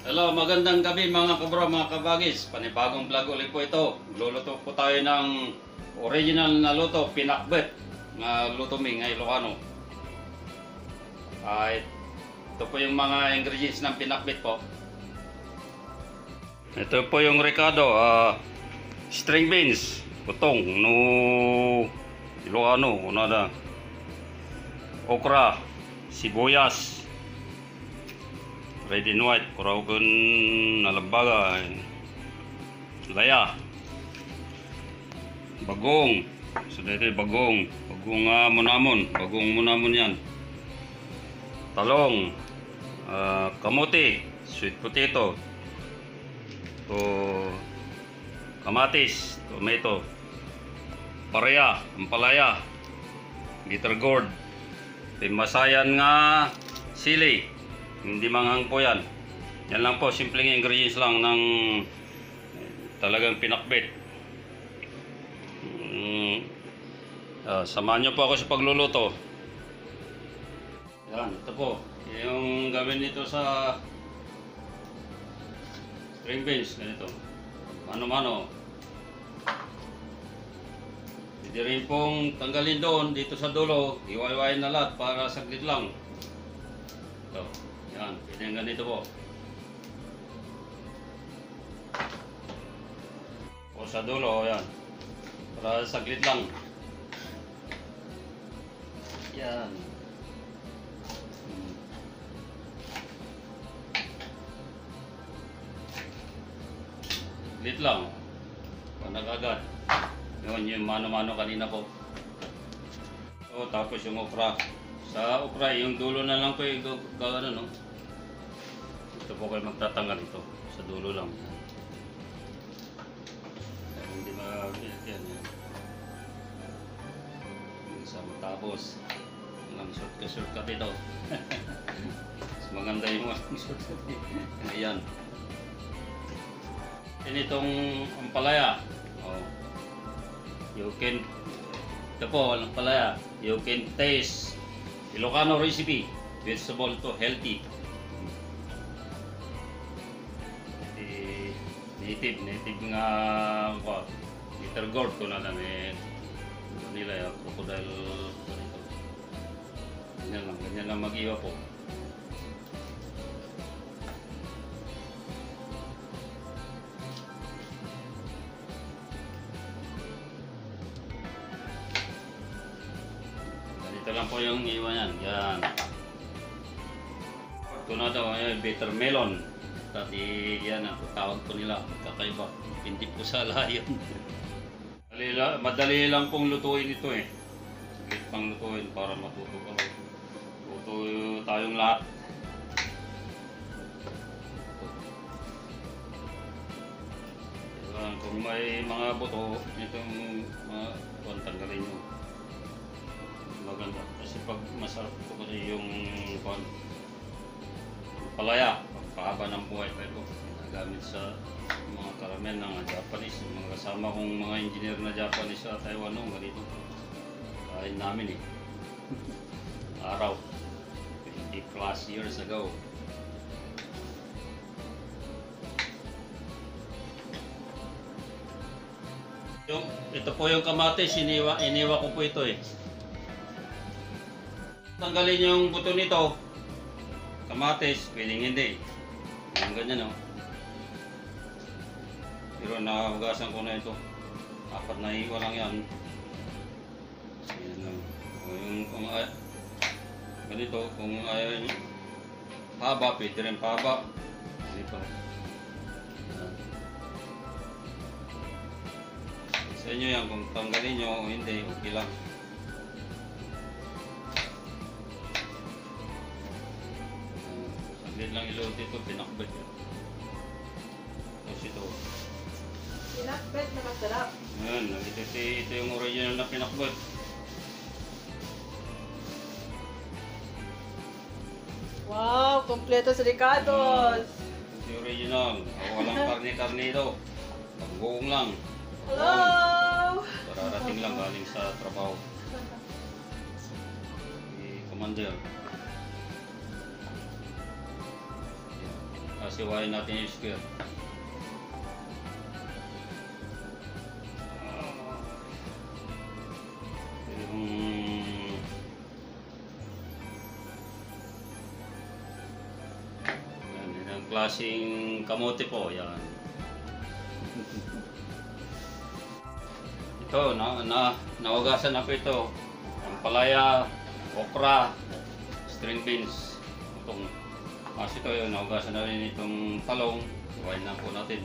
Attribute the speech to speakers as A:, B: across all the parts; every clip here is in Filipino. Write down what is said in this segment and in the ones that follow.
A: Hello, magandang gabi mga kabro, mga kabagis. Panibagong vlog ulit po ito. Luluto po tayo ng original na luto, pinakbet na luto mi ng Ilocano. Ito po yung mga ingredients ng pinakbet po. Ito po yung ricado, string beans, putong, no Ilocano, nada, okra, sibuyas, red and white, kuraukan nalambaga, laya, bagong, so dito bagong munamon yan, talong, kamote, sweet potato, to kamatis, tomato, paraya, ampalaya, bitter gourd, masayan nga sili. Hindi manghang po yan. Yan lang po, simpleng ingredients lang ng talagang pinakbet. Samahan nyo po ako sa pagluluto. Yan, ito po. Yung gawin nito sa string beans, ganito. Mano-mano. Hindi rin pong tanggalin doon, dito sa dulo. Iwain na lahat para saglit lang. Ito. Yan, pwede yung ganito po. O sa dulo, yan. Para saglit lang. Yan. Saglit lang. Panagagad. Yun yung mano-mano kanina po. O, tapos yung okra. Sa okra, yung dulo na lang po yung gagano, no? Ito po kayo magtatanggal ito. Sa dulo lang. Hindi mag-iit yan. Sa matapos. Ang shortcut ito. Mas maganda yung shortcut. Ayan. Yan itong ampalaya. Oh. You can, ito po, ampalaya. You can taste Ilocano recipe, vegetable to healthy. Native nga ko, bitter gourd ko na lang nila yung crocodile ko nito. Ganyan lang mag-iwa po. Ito lang po yung iwan yan. Yan. Ito na daw, bitter melon. Tati yan ang tawag po nila. Kakaiba. Hindi po sa layon. Madali lang pong lutuin ito eh. Saglit pang lutuin para matuto ka. Luto tayong lahat. Kung may mga buto, itong mga tanggalin nyo. Maganda kasi pag masarap po kasi yung palaya, pagpahaba ng buhay pa ito nagamit sa mga karamel ng Japanese, mga kasama kong mga engineer na Japanese sa Taiwan noong ganito kain namin araw 20 plus years ago. Ito po yung kamatis, iniwa ko po ito eh. Tanggalin yung buto nito, kamatis, pwedeng hindi. Yung ganyan o. Pero nakahugasan ko na ito. 4 na iwa lang yan. Ayan lang. Kung ganito, kung ayaw nyo, haba, pwede rin pahaba. Ganito. Sa inyo yan, kung tanggalin nyo o hindi, okay lang. Hindi lang iluto ito, pinakbet yun. Tapos ito.
B: Pinakbet na masarap.
A: Ayan, ito yung original na pinakbet.
B: Wow, kompleto sa ricados.
A: Ito yung original. Walang karne-karne ito. Pagbuong lang.
B: Hello!
A: Pararating lang galing sa trabaho. Commander. Sasiwain natin yung square. Yan ang klaseng kamote po. Yan. Ito, naugasan na po ito. Ang palaya, okra, string beans. Itong kasi ito yun, naugasan na rin itong talong. Iwain na po natin.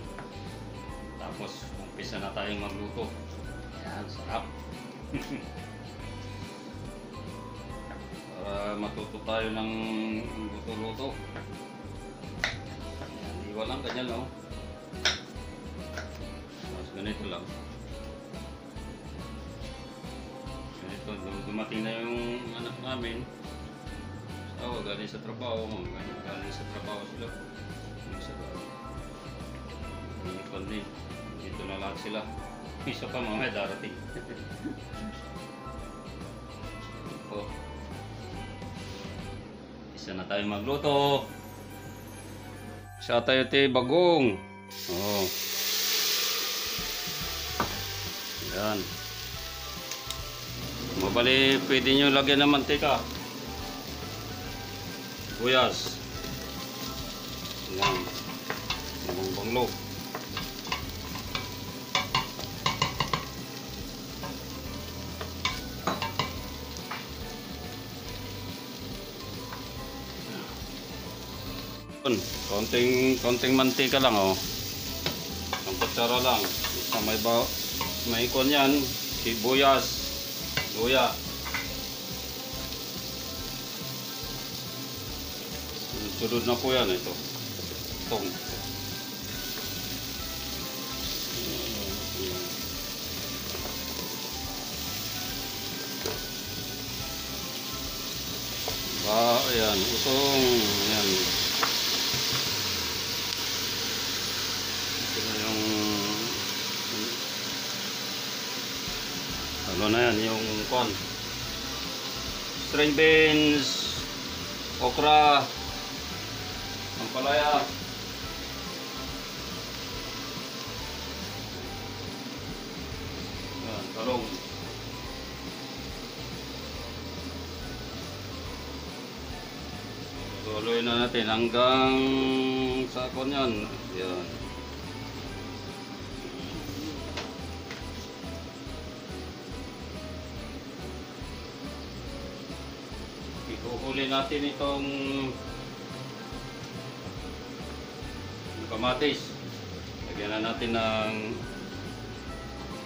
A: Tapos, umpisa na tayong magluto. Yan, sarap. Para matuto tayo ng luto-luto. Yan, iwan lang ganyan, no? Mas ganito lang. Ganito, dumating na yung anak namin. Galing sa trabaho, galing sa trabaho sila. Sa din. Dito na lahat sila. Isa pa mamaya darating. Oh. Isa na tayo magluto. Isa tayo bagong. Oh. Yan. Mabali, pwede nyo lagyan ng mantika. Buyas. Yan. Banglo. Konting mantika lang, oh. Ang kutsara lang. Isa may ikon yan. Sibuyas. Luya. Sunod na po yan ito. Itong. Ayan. Itong. Ayan. Ito na yung ano na yan. Yung kon. String beans. Okra. Ang palaya. Yan, talong. Tuloy na natin hanggang sa kon yan. Yan. Ikuhuli natin itong kamatis. Lagyan na natin ng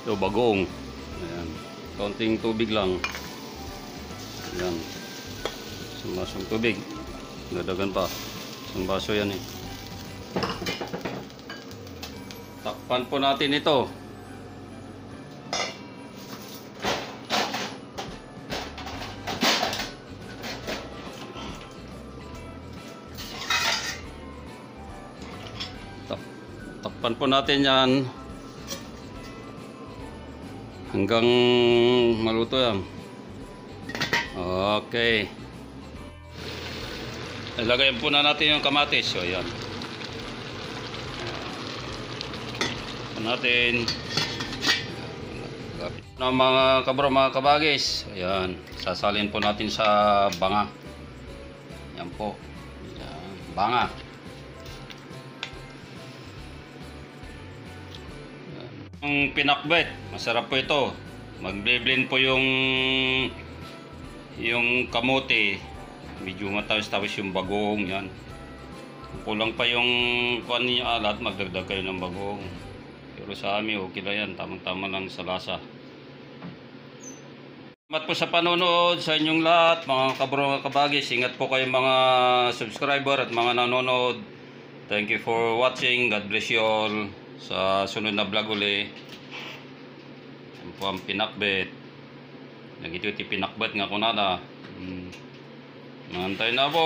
A: ito, bagong. Ayan. Kaunting tubig lang. Ayan. Isang basong tubig. Dadagan pa. Isang baso yan eh. Takpan po natin ito. Takpan po natin yan hanggang maluto yan. Okay. Ilagay po na natin yung kamatis. So, yan. Natin ng mga kabro, mga kabagis. Ayan. Sasalin po natin sa banga. Yan po. Ayan. Banga. Ang pinakbet, masarap po ito. Mag-blend po yung kamote. Medyo matamis tapos yung bagong yan. Kulang pa yung kuan niya alat, magdagdag kayo ng bagong. Pero sa amin okay lang yan, tamang-tama lang sa lasa. Salamat po sa panonood sa inyong lahat, mga kabro, mga kabagis. Ingat po kayo mga subscriber at mga nanonood. Thank you for watching. God bless you all. Sa sunod na vlog uli. Yan po ang pinakbet. Nagito ti pinakbet nga kunada. Mantay na po.